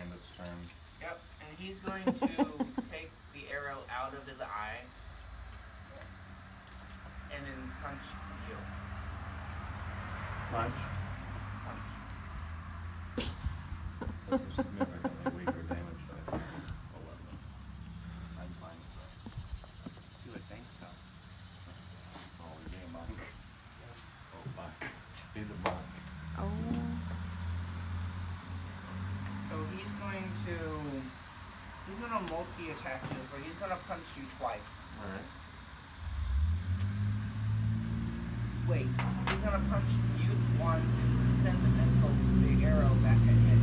bandit's turn. Yep, and he's going to take the arrow out of his eye and then punch you. Punch. Punch. That's a significantly weaker damage dice. 11. I'm fine with that. You would think so. Oh, is he a monk? Oh, fuck. He's a monk. Oh. So he's gonna multi-attack you, so he's gonna punch you twice. Alright. Wait, he's gonna punch you once and send the missile, the arrow back at him.